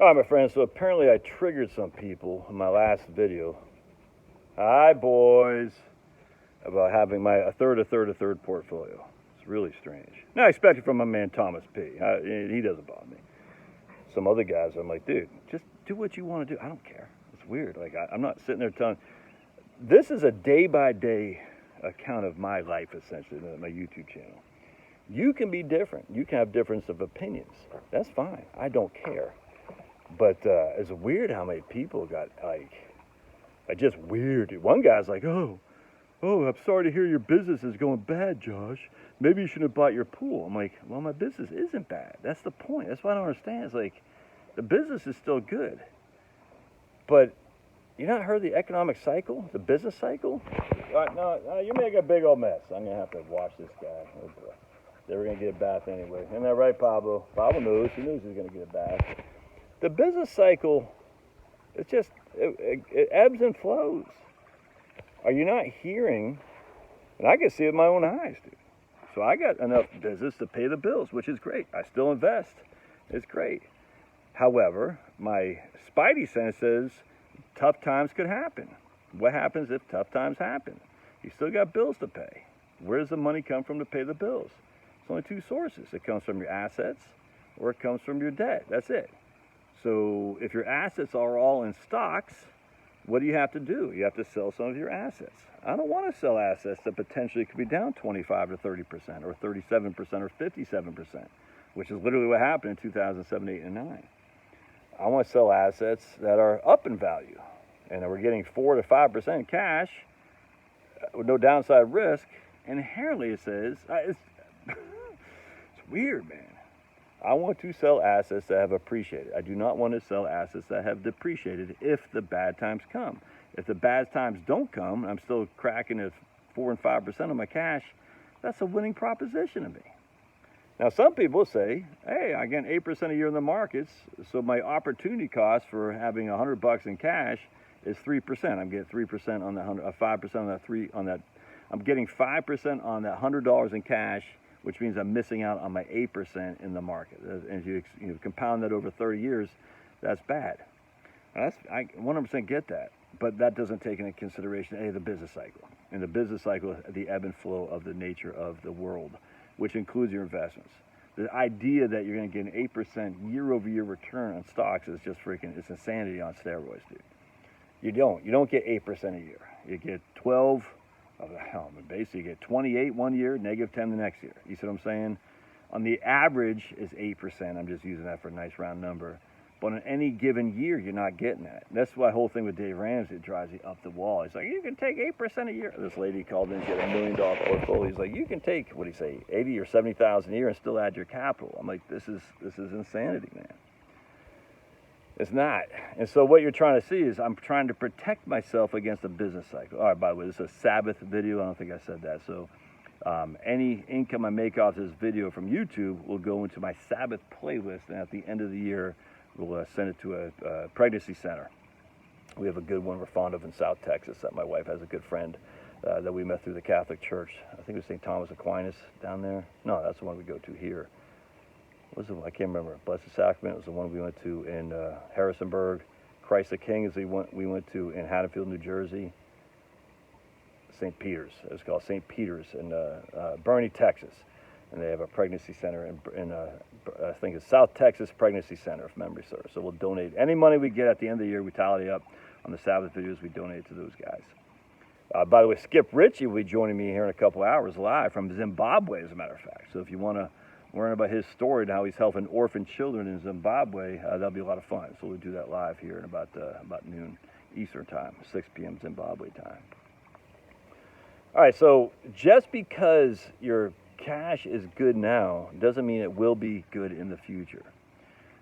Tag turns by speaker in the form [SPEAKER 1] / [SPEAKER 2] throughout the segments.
[SPEAKER 1] Alright, my friends, so apparently I triggered some people in my last video. Hi, boys. About having a third portfolio. It's really strange. Now, I expect it from my man Thomas P. He doesn't bother me. Some other guys, I'm like, dude, just do what you want to do. I don't care. It's weird. Like, I'm not sitting there telling. This is a day-by-day account of my life, essentially, my YouTube channel. You can be different. You can have difference of opinions. That's fine. I don't care. But it's weird how many people got, like just weird. One guy's like, oh, I'm sorry to hear your business is going bad, Josh. Maybe you shouldn't have bought your pool. I'm like, well, my business isn't bad. That's the point. That's what I don't understand. It's like, the business is still good. But you not heard the economic cycle, the business cycle? No, you're making a big old mess. I'm going to have to watch this guy. Oh, boy. They were going to get a bath anyway. Isn't that right, Pablo? Pablo knows. He knows he's going to get a bath. The business cycle, it's just, it ebbs and flows. Are you not hearing? And I can see it with my own eyes, dude. So I got enough business to pay the bills, which is great. I still invest. It's great. However, my spidey sense says tough times could happen. What happens if tough times happen? You still got bills to pay. Where does the money come from to pay the bills? It's only two sources. It comes from your assets or it comes from your debt. That's it. So if your assets are all in stocks, what do you have to do? You have to sell some of your assets. I don't want to sell assets that potentially could be down 25 to 30% or 37% or 57%, which is literally what happened in 2007, 8, and 9. I want to sell assets that are up in value and that we're getting 4 to 5% cash with no downside risk. Inherently, it says, it's weird, man. I want to sell assets that have appreciated. I do not want to sell assets that have depreciated if the bad times come. If the bad times don't come, I'm still cracking at 4 and 5% of my cash, that's a winning proposition to me. Now, some people say, hey, I get 8% a year in the markets, so my opportunity cost for having $100 in cash is 3%. I'm getting 3% on that 5% on that 3 on that. I'm getting 5% on that $100 in cash, which means I'm missing out on my 8% in the market. And if you compound that over 30 years, that's bad. I 100% get that, but that doesn't take into consideration the business cycle. And the business cycle, the ebb and flow of the nature of the world, which includes your investments. The idea that you're going to get an 8% year-over-year return on stocks is just freaking, it's insanity on steroids, dude. You don't get 8% a year. You get 12. Basically, you get 28 one year, negative 10 the next year. You see what I'm saying? On the average is 8%. I'm just using that for a nice round number. But on any given year, you're not getting that. That's why the whole thing with Dave Ramsey, it drives you up the wall. He's like, you can take 8% a year. This lady called in, she had $1 million portfolio. He's like, you can take, what do you say, 80 or 70,000 a year and still add your capital. I'm like, this is insanity, man. It's not. And so what you're trying to see is I'm trying to protect myself against a business cycle. All right, by the way, this is a Sabbath video. I don't think I said that. So any income I make off this video from YouTube will go into my Sabbath playlist. And at the end of the year, we'll send it to a pregnancy center. We have a good one we're fond of in South Texas. That my wife has a good friend that we met through the Catholic Church. I think it was St. Thomas Aquinas down there. No, that's the one we go to here. What was the one? I can't remember. Blessed Sacrament was the one we went to in Harrisonburg. Christ the King is the one we went to in Haddonfield, New Jersey. St. Peter's. It's called St. Peter's in Bernie, Texas. And they have a pregnancy center in I think it's South Texas Pregnancy Center, if memory serves. So we'll donate any money we get at the end of the year. We tally up on the Sabbath videos. We donate to those guys. By the way, Skip Ritchie will be joining me here in a couple hours live from Zimbabwe, as a matter of fact. So if you want to learn about his story and how he's helping orphan children in Zimbabwe, that'll be a lot of fun. So we'll do that live here in about noon Eastern time, 6 p.m. Zimbabwe time. All right, so just because your cash is good now doesn't mean it will be good in the future.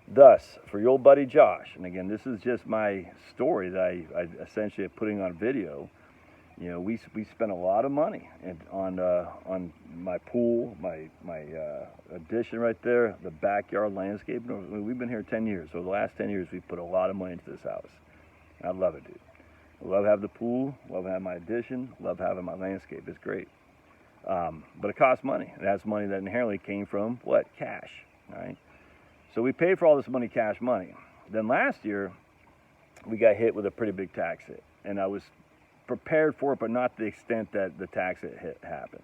[SPEAKER 1] Thus, for your old buddy Josh, and again, this is just my story that I essentially am putting on video. You know, we spent a lot of money on my pool, my addition right there, the backyard landscape. We've been here 10 years. So the last 10 years, we've put a lot of money into this house. And I love it, dude. I love having the pool, love having my addition, love having my landscape. It's great. But it costs money. And that's money that inherently came from what? Cash, right? So we paid for all this money, cash money. Then last year, we got hit with a pretty big tax hit, and I was prepared for it, but not to the extent that the tax hit happened.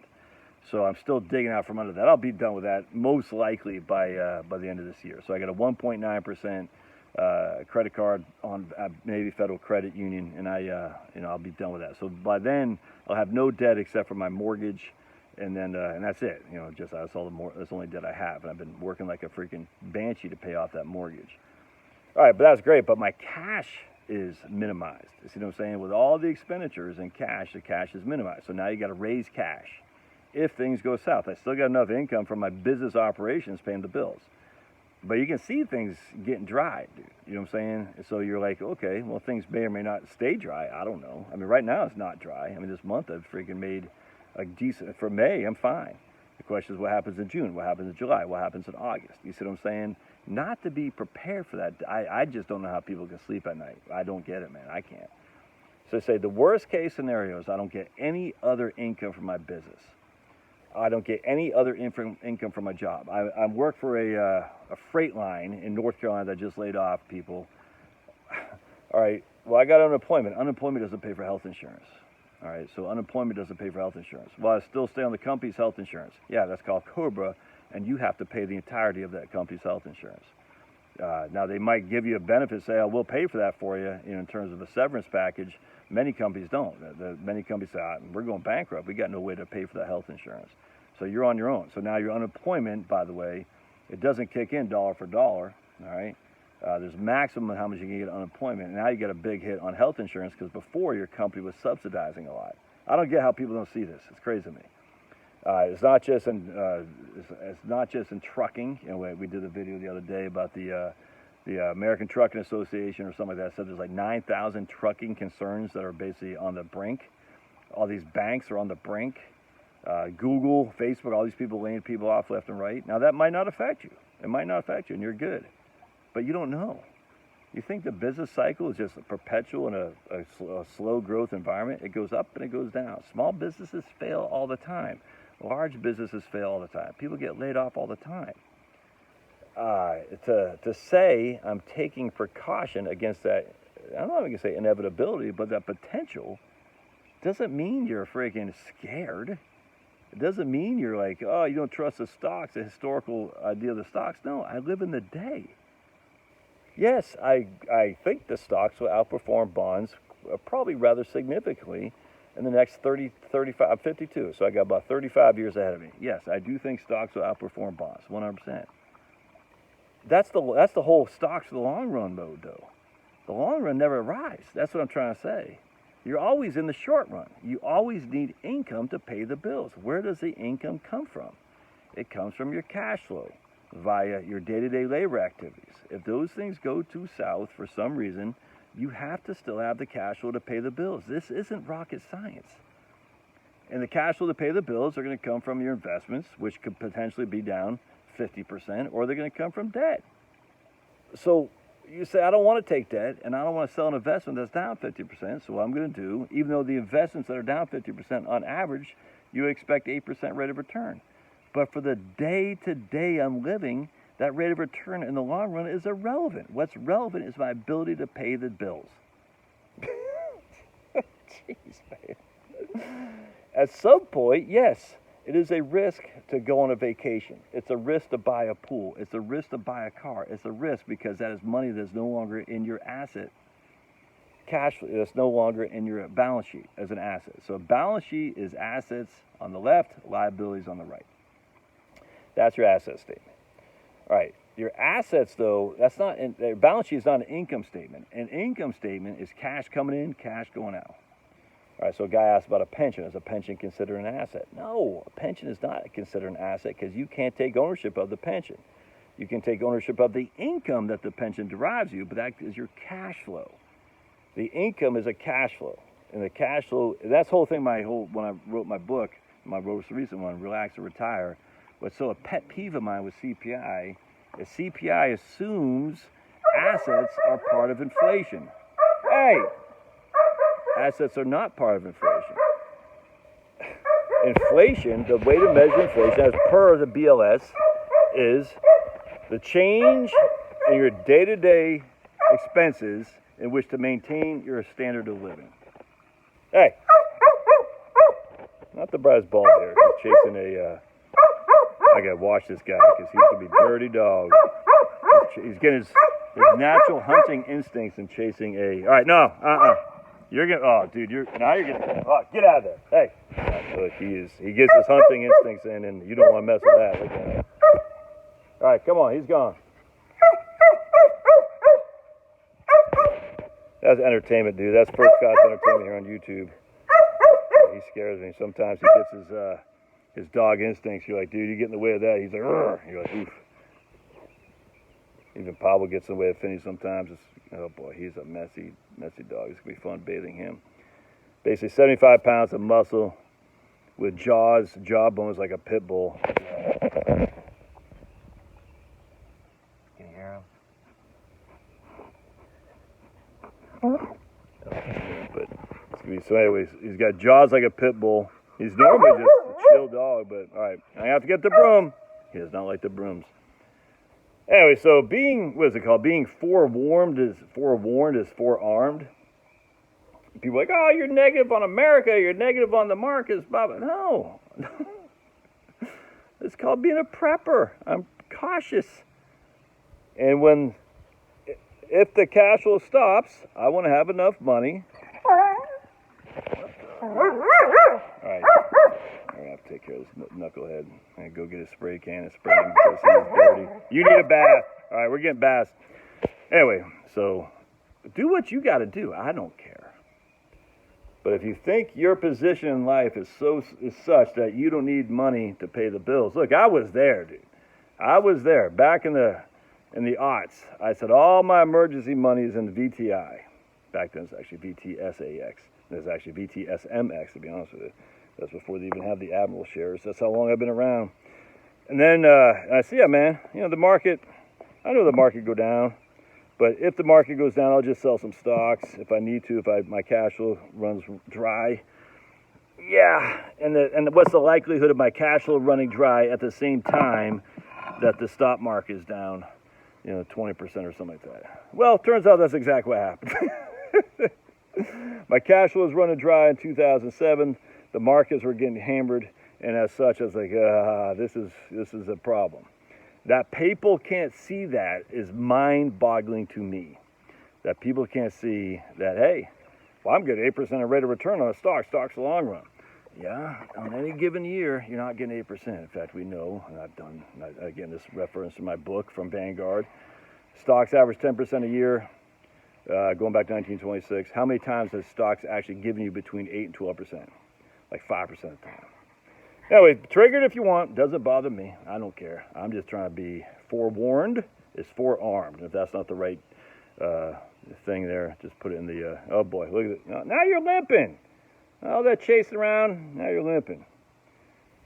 [SPEAKER 1] So I'm still digging out from under that. I'll be done with that most likely by the end of this year. So I got a 1.9% credit card on Navy Federal Credit Union, and I'll be done with that. So by then I'll have no debt except for my mortgage, and then and that's it. Just that's the only debt I have, and I've been working like a freaking banshee to pay off that mortgage. All right, but that's great. But my cash is minimized. You see what I'm saying? With all the expenditures and cash, the cash is minimized. So now you got to raise cash if things go south. I still got enough income from my business operations paying the bills. But you can see things getting dry, dude. You know what I'm saying? So you're like, okay, well, things may or may not stay dry. I don't know. I mean, right now it's not dry. I mean, this month I've freaking made a decent, for May, I'm fine. The question is what happens in June? What happens in July? What happens in August? You see what I'm saying? Not to be prepared for that. I just don't know how people can sleep at night. I don't get it, man. I can't. So I say the worst case scenario is I don't get any other income from my business. I don't get any other income from my job. I work for a freight line in North Carolina that just laid off people. All right, well, I got unemployment. Unemployment doesn't pay for health insurance. All right, so unemployment doesn't pay for health insurance. Well, I still stay on the company's health insurance. Yeah, that's called COBRA, and you have to pay the entirety of that company's health insurance. Now, they might give you a benefit, say, oh, we'll pay for that for you, in terms of a severance package. Many companies don't. Many companies say, we're going bankrupt. We got no way to pay for that health insurance. So you're on your own. So now your unemployment, by the way, it doesn't kick in dollar for dollar, all right? There's maximum how much you can get unemployment. And now you get a big hit on health insurance because before your company was subsidizing a lot. I don't get how people don't see this. It's crazy to me. It's not just in trucking. We did a video the other day about the American Trucking Association or something like that. Said there's like 9,000 trucking concerns that are basically on the brink. All these banks are on the brink. Google, Facebook, all these people laying people off left and right. Now that might not affect you. It might not affect you, and you're good. But you don't know. You think the business cycle is just a perpetual in a slow growth environment? It goes up and it goes down. Small businesses fail all the time. Large businesses fail all the time. People get laid off all the time. To say I'm taking precaution against that, I'm not going to say inevitability, but that potential doesn't mean you're freaking scared. It doesn't mean you're like, oh, you don't trust the stocks, the historical idea of the stocks. No, I live in the day. Yes, I think the stocks will outperform bonds probably rather significantly in the next 30, 35, I'm 52, so I got about 35 years ahead of me. Yes, I do think stocks will outperform bonds, 100%. That's the whole stocks for the long run mode, though. The long run never arrives. That's what I'm trying to say. You're always in the short run. You always need income to pay the bills. Where does the income come from? It comes from your cash flow via your day-to-day labor activities. If those things go too south for some reason, you have to still have the cash flow to pay the bills. This isn't rocket science. And the cash flow to pay the bills are going to come from your investments, which could potentially be down 50%, or they're going to come from debt. So you say, I don't want to take debt, and I don't want to sell an investment that's down 50%, so what I'm going to do, even though the investments that are down 50% on average, you expect 8% rate of return. But for the day-to-day I'm living, that rate of return in the long run is irrelevant. What's relevant is my ability to pay the bills. Jeez, man. At some point, yes, it is a risk to go on a vacation. It's a risk to buy a pool. It's a risk to buy a car. It's a risk because that is money that's no longer in your asset. Cash that's no longer in your balance sheet as an asset. So a balance sheet is assets on the left, liabilities on the right. That's your asset statement. All right, your assets, though, your balance sheet is not an income statement. An income statement is cash coming in, cash going out. All right, so a guy asked about a pension. Is a pension considered an asset? No, a pension is not considered an asset because you can't take ownership of the pension. You can take ownership of the income that the pension derives you, but that is your cash flow. The income is a cash flow. And the cash flow, that's the whole thing, when I wrote my book, my most recent one, Relax or Retire, what's so a pet peeve of mine with CPI is CPI assumes assets are part of inflation. Hey! Assets are not part of inflation. Inflation, the way to measure inflation, as per the BLS, is the change in your day-to-day expenses in which to maintain your standard of living. Hey, not the Bryce ball there. He's chasing a. I gotta watch this guy because he could be dirty dog. He's getting his natural hunting instincts and chasing a. All right, no, You're gonna. Oh, dude, you're gonna. Oh, get out of there. Hey, look, he gets his hunting instincts in, and you don't want to mess with that. Look at him. All right, come on, he's gone. That's entertainment, dude. That's first class entertainment here on YouTube. He scares me. Sometimes he gets his dog instincts. You're like, dude, you get in the way of that. He's like, "Rrr." You're like, oof. Even Pablo gets in the way of Finney sometimes. Oh boy, he's a messy dog. It's gonna be fun bathing him. Basically, 75 pounds of muscle with jaw bones like a pit bull. Can you hear him? But so anyways, he's got jaws like a pit bull. He's normally just a chill dog, but all right, I have to get the broom. He does not like the brooms. Anyway, so what is it called? Being forewarned is forearmed. People are like, oh, you're negative on America, you're negative on the markets, Bob. No. It's called being a prepper. I'm cautious. And if the cash flow stops, I want to have enough money. All right. I'm going to have to take care of this knucklehead. I'm going to go get a spray can and spray him because he's dirty. You need a bath. All right, we're getting baths. Anyway, so do what you got to do. I don't care. But if you think your position in life is such that you don't need money to pay the bills, look, I was there, dude. I was there back in the aughts. I said all my emergency money is in the VTI. Back then it was actually VTSAX. It was actually VTSMX, to be honest with you. That's before they even had the Admiral shares. That's how long I've been around. And then I see, yeah, man, the market, I know the market go down, but if the market goes down, I'll just sell some stocks if I need to, if my cash flow runs dry. Yeah, and what's the likelihood of my cash flow running dry at the same time that the stock market is down, 20% or something like that? Well, it turns out that's exactly what happened. My cash flow was running dry in 2007. The markets were getting hammered, and as such, I was like, this is a problem. That people can't see that is mind-boggling to me. That people can't see that, hey, well, I'm getting 8% rate of return on a stock's the long run. Yeah, on any given year, you're not getting 8%. In fact, we know, and I've done, again, this reference to my book from Vanguard, stocks average 10% a year, going back to 1926. How many times has stocks actually given you between 8 and 12%? Like 5% of the time. Anyway, trigger it if you want. Doesn't bother me. I don't care. I'm just trying to be forewarned is forearmed. If that's not the right thing there, just put it in the, oh boy, look at it. Now you're limping. All that chasing around, now you're limping.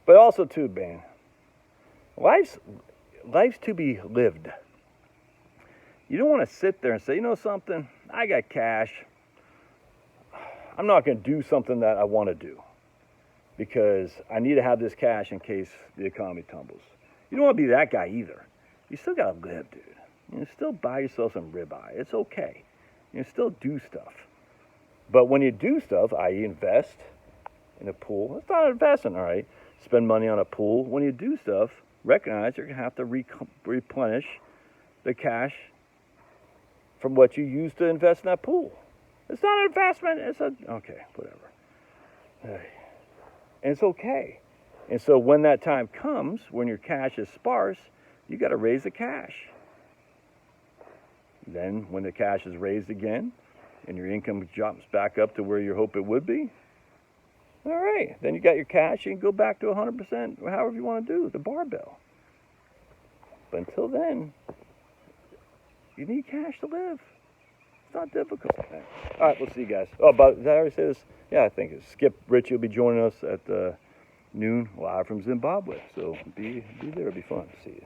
[SPEAKER 1] But also too, man, life's to be lived. You don't want to sit there and say, you know something, I got cash. I'm not going to do something that I want to do, because I need to have this cash in case the economy tumbles. You don't want to be that guy either. You still got to live, dude. Still buy yourself some ribeye. It's okay. Still do stuff. But when you do stuff, i.e. invest in a pool, it's not an investment, all right? Spend money on a pool. When you do stuff, recognize you're going to have to replenish the cash from what you used to invest in that pool. It's not an investment. Okay, whatever. And it's okay. And so when that time comes, when your cash is sparse, you got to raise the cash. Then when the cash is raised again and your income jumps back up to where you hope it would be, all right, then you got your cash, you can go back to 100%, or however you want to do, the barbell. But until then, you need cash to live. It's not difficult. All right, we'll see you guys. Oh, but did I already say this? Yeah, I think it's Skip Ritchie will be joining us at noon live from Zimbabwe. So be there. It'll be fun. See you.